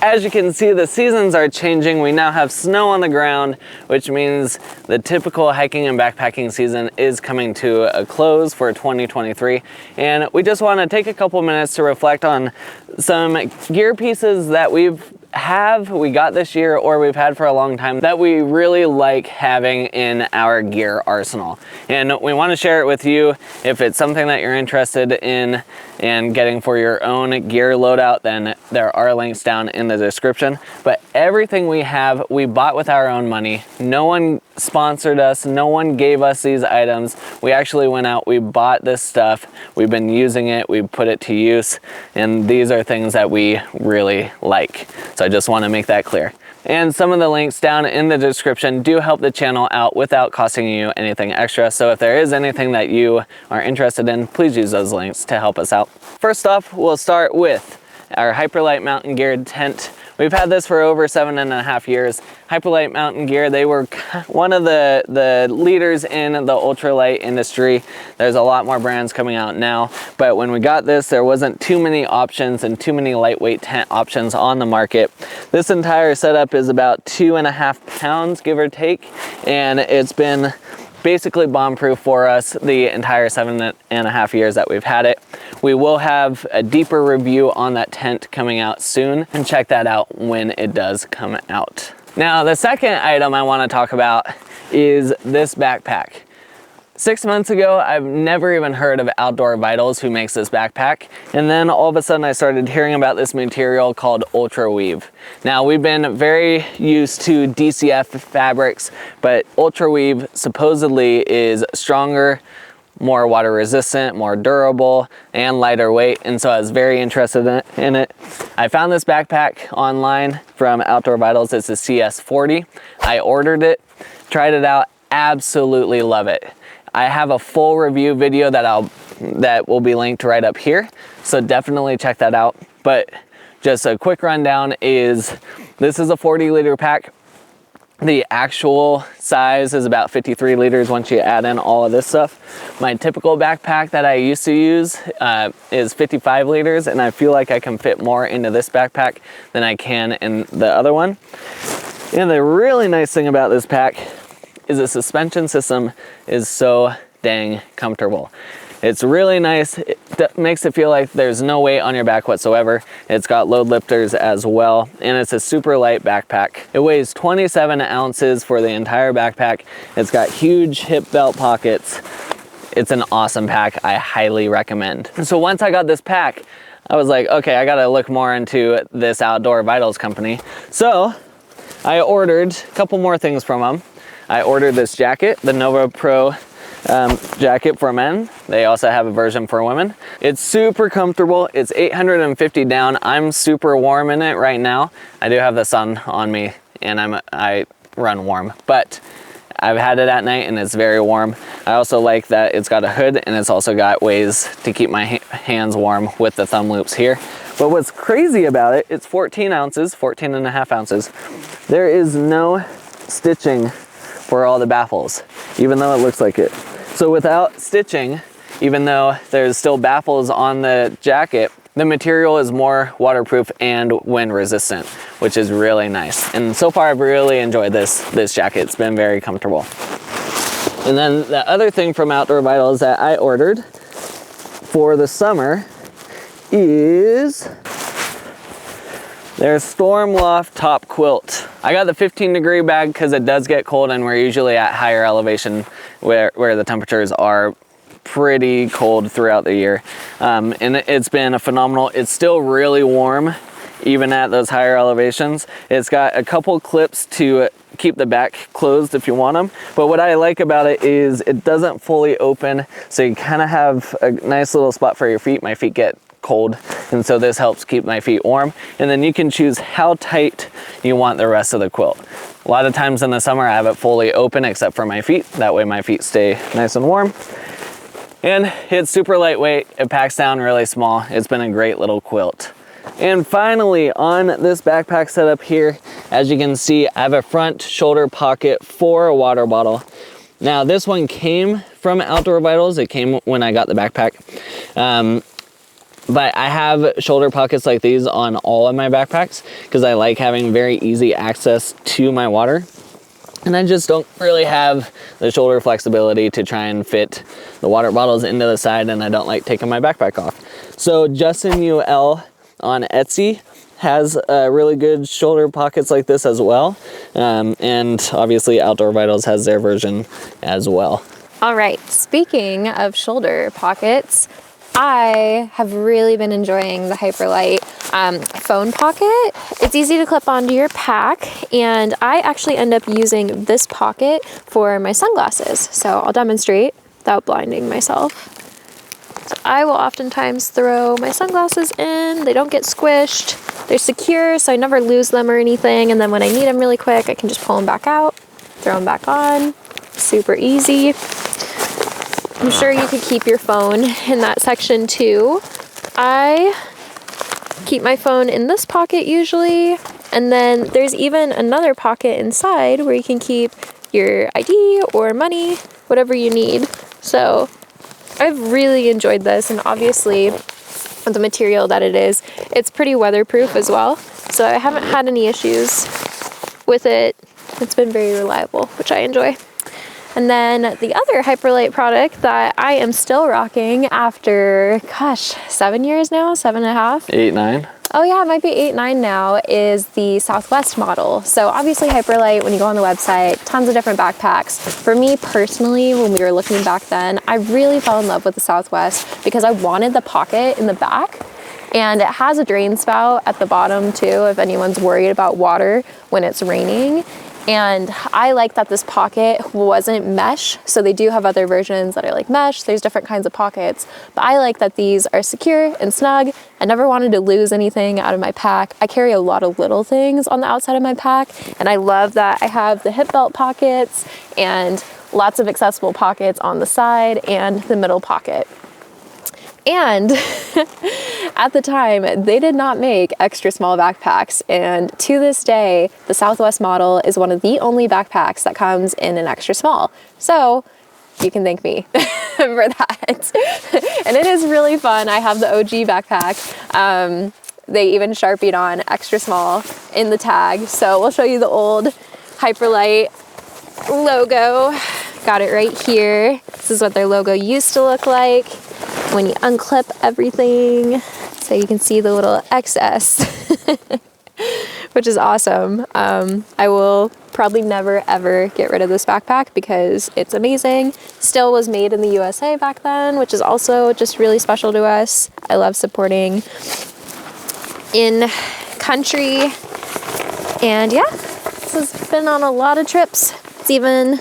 As you can see, the seasons are changing. We now have snow on the ground, which means the typical hiking and backpacking season is coming to a close for 2023. And we just want to take a couple minutes to reflect on some gear pieces that we got this year or we've had for a long time that we really like having in our gear arsenal. And we want to share it with you. If it's something that you're interested in and getting for your own gear loadout, then there are links down in the description. But everything we have, we bought with our own money. No one sponsored us, no one gave us these items. We actually went out, we bought this stuff, we've been using it, we put it to use, and these are things that we really like. So I just want to make that clear. And some of the links down in the description do help the channel out without costing you anything extra. So if there is anything that you are interested in, please use those links to help us out. First off, we'll start with our Hyperlite mountain gear tent. We've had this for over 7.5 years. Hyperlite mountain gear, they were one of the leaders in the ultralight industry. There's a lot more brands coming out now, but when we got this, there wasn't too many options and too many lightweight tent options on the market. This entire setup is about 2.5 pounds, give or take, and it's been basically bomb-proof for us the entire 7.5 years that we've had it. We will have a deeper review on that tent coming out soon, and check that out when it does come out. Now, the second item I want to talk about is this backpack. 6 months ago, I've never even heard of Outdoor Vitals, who makes this backpack. And then all of a sudden I started hearing about this material called Ultra Weave. Now, we've been very used to DCF fabrics, but Ultra Weave supposedly is stronger, more water resistant, more durable, and lighter weight. And so I was very interested in it. I found this backpack online from Outdoor Vitals. It's a CS40. I ordered it, tried it out, absolutely love it. I have a full review video that will be linked right up here, so definitely check that out. But just a quick rundown is this is a 40-liter pack. The actual size is about 53 liters once you add in all of this stuff. My typical backpack that I used to use is 55 liters, and I feel like I can fit more into this backpack than I can in the other one. And the really nice thing about this pack is the suspension system is so dang comfortable. It's really nice. It makes it feel like there's no weight on your back whatsoever. It's got load lifters as well, and it's a super light backpack. It weighs 27 ounces for the entire backpack. It's got huge hip belt pockets. It's an awesome pack. I highly recommend. And so once I got this pack, I was like, okay, I gotta look more into this Outdoor Vitals company. So I ordered a couple more things from them. I ordered this jacket, the NovaPro jacket for men. They also have a version for women. It's super comfortable. It's 850 down. I'm super warm in it right now. I do have the sun on me and I run warm, but I've had it at night and it's very warm. I also like that it's got a hood and it's also got ways to keep my hands warm with the thumb loops here. But what's crazy about it, it's 14 ounces, 14.5 ounces. There is no stitching for all the baffles, even though it looks like it. So without stitching, even though there's still baffles on the jacket, the material is more waterproof and wind resistant, which is really nice. And so far I've really enjoyed this jacket. It's been very comfortable. And then the other thing from Outdoor Vitals that I ordered for the summer is their Stormloft top quilt. I got the 15-degree bag because it does get cold and we're usually at higher elevation where the temperatures are pretty cold throughout the year. And it's been a phenomenal, it's still really warm even at those higher elevations. It's got a couple clips to keep the back closed if you want them. But what I like about it is it doesn't fully open, so you kind of have a nice little spot for your feet. My feet get cold, and so this helps keep my feet warm. And then you can choose how tight you want the rest of the quilt. A lot of times in the summer I have it fully open except for my feet. That way my feet stay nice and warm. And it's super lightweight. It packs down really small. It's been a great little quilt. And finally, on this backpack setup here, as you can see, I have a front shoulder pocket for a water bottle. Now this one came from Outdoor Vitals. It came when I got the backpack. But I have shoulder pockets like these on all of my backpacks because I like having very easy access to my water. And I just don't really have the shoulder flexibility to try and fit the water bottles into the side, and I don't like taking my backpack off. So Justin UL on Etsy has really good shoulder pockets like this as well. And obviously Outdoor Vitals has their version as well. All right, speaking of shoulder pockets, I have really been enjoying the Hyperlite phone pocket. It's easy to clip onto your pack, and I actually end up using this pocket for my sunglasses. So I'll demonstrate without blinding myself. So I will oftentimes throw my sunglasses in. They don't get squished. They're secure, so I never lose them or anything. And then when I need them really quick, I can just pull them back out, throw them back on. Super easy. I'm sure you could keep your phone in that section too. I keep my phone in this pocket usually, and then there's even another pocket inside where you can keep your ID or money, whatever you need. So I've really enjoyed this, and obviously with the material that it is, it's pretty weatherproof as well. So I haven't had any issues with it. It's been very reliable, which I enjoy. And then the other Hyperlite product that I am still rocking after, gosh, 7 years now, 7.5? 8, 9? Oh yeah, it might be 8, 9 now, is the Southwest model. So obviously Hyperlite, when you go on the website, tons of different backpacks. For me personally, when we were looking back then, I really fell in love with the Southwest because I wanted the pocket in the back. And it has a drain spout at the bottom too, if anyone's worried about water when it's raining. And I like that this pocket wasn't mesh. So they do have other versions that are like mesh. There's different kinds of pockets, but I like that these are secure and snug. I never wanted to lose anything out of my pack. I carry a lot of little things on the outside of my pack, and I love that I have the hip belt pockets and lots of accessible pockets on the side and the middle pocket. And at the time, they did not make extra small backpacks. And to this day, the Southwest model is one of the only backpacks that comes in an extra small. So you can thank me for that. And it is really fun. I have the OG backpack. They even Sharpied on extra small in the tag. So we'll show you the old Hyperlite logo. Got it right here. This is what their logo used to look like when you unclip everything. So you can see the little XS, which is awesome. I will probably never ever get rid of this backpack because it's amazing. Still was made in the USA back then, which is also just really special to us. I love supporting in country. And yeah, this has been on a lot of trips. It's even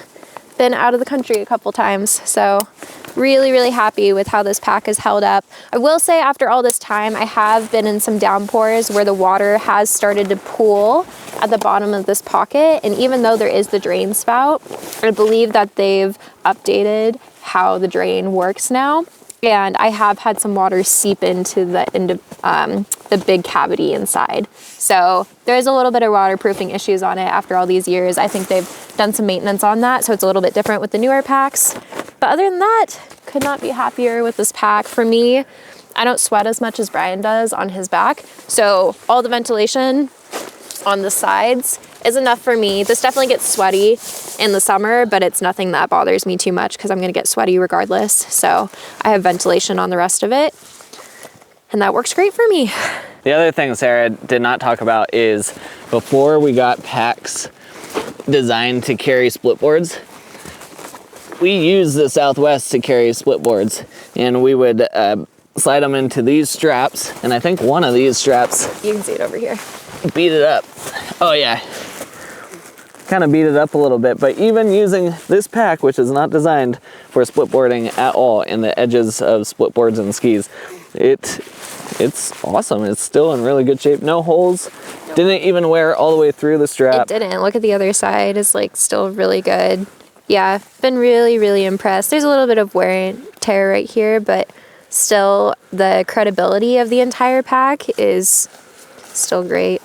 been out of the country a couple times. So really, really happy with how this pack has held up. I will say after all this time, I have been in some downpours where the water has started to pool at the bottom of this pocket. And even though there is the drain spout, I believe that they've updated how the drain works now. And I have had some water seep into the big cavity inside. So there is a little bit of waterproofing issues on it after all these years. I think they've done some maintenance on that, so it's a little bit different with the newer packs. But other than that, could not be happier with this pack. For me, I don't sweat as much as Brian does on his back. So all the ventilation on the sides is enough for me. This definitely gets sweaty in the summer, but it's nothing that bothers me too much because I'm gonna get sweaty regardless. So I have ventilation on the rest of it, and that works great for me. The other thing Sarah did not talk about is before we got packs designed to carry split boards, we used the Southwest to carry split boards, and we would slide them into these straps, and I think one of these straps, you can see it over here, beat it up. Oh yeah, kind of beat it up a little bit. But even using this pack, which is not designed for split boarding at all, in the edges of split boards and skis, it's awesome. It's still in really good shape. No holes. Nope. Didn't even wear all the way through the strap. It didn't. Look at the other side. It's like still really good. Yeah, been really, really impressed. There's a little bit of wear and tear right here, but still the credibility of the entire pack is still great.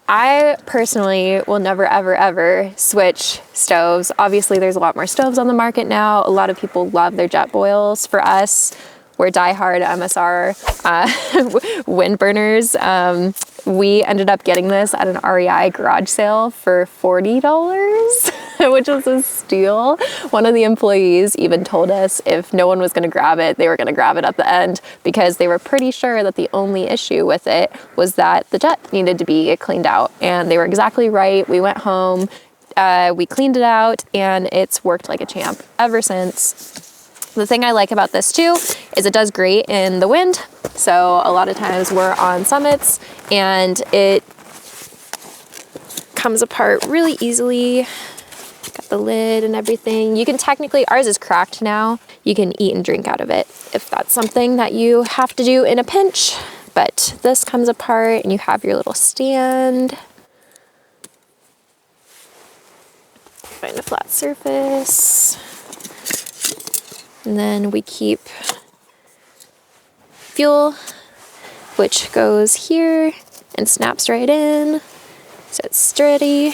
I personally will never, ever, ever switch stoves. Obviously, there's a lot more stoves on the market now. A lot of people love their jet boils. For us, we're diehard MSR Windburners. We ended up getting this at an REI garage sale for $40, which was a steal. One of the employees even told us if no one was going to grab it, they were going to grab it at the end, because they were pretty sure that the only issue with it was that the jet needed to be cleaned out. And they were exactly right. We went home, we cleaned it out, and it's worked like a champ ever since. The thing I like about this too is it does great in the wind. So a lot of times we're on summits and it comes apart really easily. Got the lid and everything. You can technically, ours is cracked now. You can eat and drink out of it if that's something that you have to do in a pinch. But this comes apart and you have your little stand. Find a flat surface. And then we keep fuel, which goes here and snaps right in, so it's sturdy.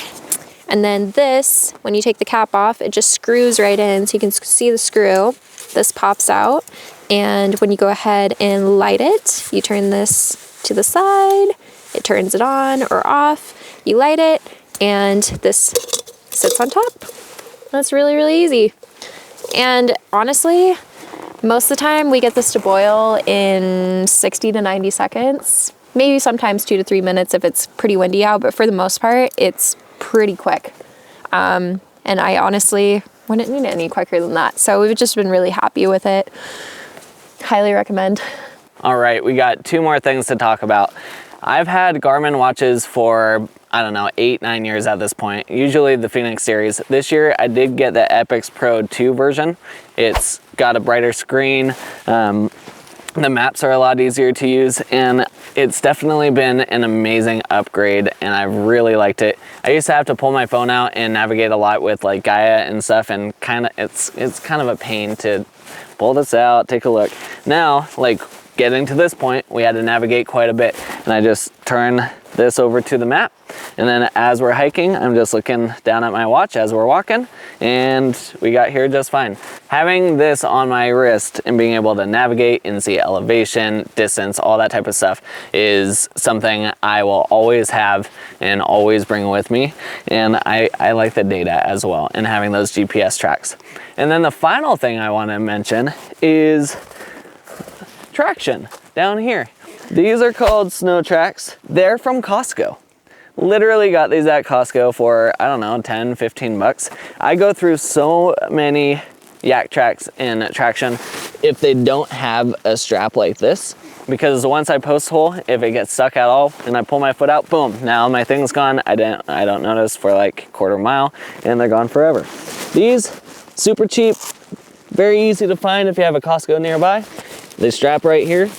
And then this, when you take the cap off, it just screws right in, so you can see the screw. This pops out, and when you go ahead and light it, you turn this to the side, it turns it on or off, you light it, and this sits on top. That's really, really easy. And honestly, most of the time we get this to boil in 60 to 90 seconds, maybe sometimes 2 to 3 minutes if it's pretty windy out, but for the most part, it's pretty quick. And I honestly wouldn't need it any quicker than that. So we've just been really happy with it. Highly recommend. All right, we got 2 more things to talk about. I've had Garmin watches for, I don't know, 8-9 years at this point, usually the Phoenix series. This year I did get the Epix Pro 2 version. It's got a brighter screen, the maps are a lot easier to use, and it's definitely been an amazing upgrade, and I've really liked it. I used to have to pull my phone out and navigate a lot with like Gaia and stuff, and it's kind of a pain to pull this out, take a look. Now, like, getting to this point, we had to navigate quite a bit, and I just turn this over to the map, and then as we're hiking, I'm just looking down at my watch as we're walking, and we got here just fine. Having this on my wrist and being able to navigate and see elevation, distance, all that type of stuff is something I will always have and always bring with me, and I like the data as well, and having those GPS tracks. And then the final thing I want to mention is traction down here. These are called Snowtrax. They're from Costco. Literally got these at Costco for, I don't know, 10, 15 bucks. I go through so many yak tracks in traction if they don't have a strap like this, because once I post hole, if it gets stuck at all and I pull my foot out, boom, now my thing's gone. I don't notice for like quarter mile, and they're gone forever. These, super cheap, very easy to find if you have a Costco nearby. They strap right here,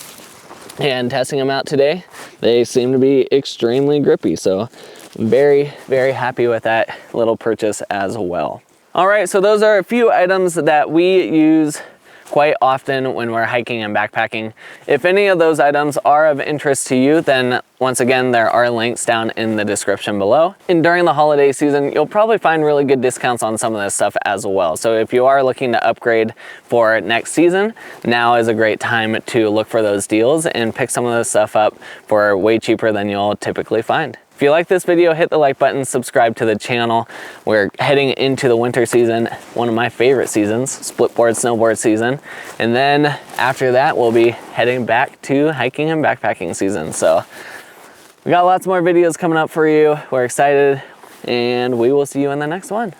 and testing them out today, they seem to be extremely grippy. So very, very happy with that little purchase as well. All right, so those are a few items that we use quite often when we're hiking and backpacking. If any of those items are of interest to you, then once again, there are links down in the description below. And during the holiday season, you'll probably find really good discounts on some of this stuff as well. So if you are looking to upgrade for next season, now is a great time to look for those deals and pick some of this stuff up for way cheaper than you'll typically find. If you like this video, hit the like button, subscribe to the channel. We're heading into the winter season, one of my favorite seasons, split board, snowboard season. And then after that, we'll be heading back to hiking and backpacking season. So we got lots more videos coming up for you. We're excited, and we will see you in the next one.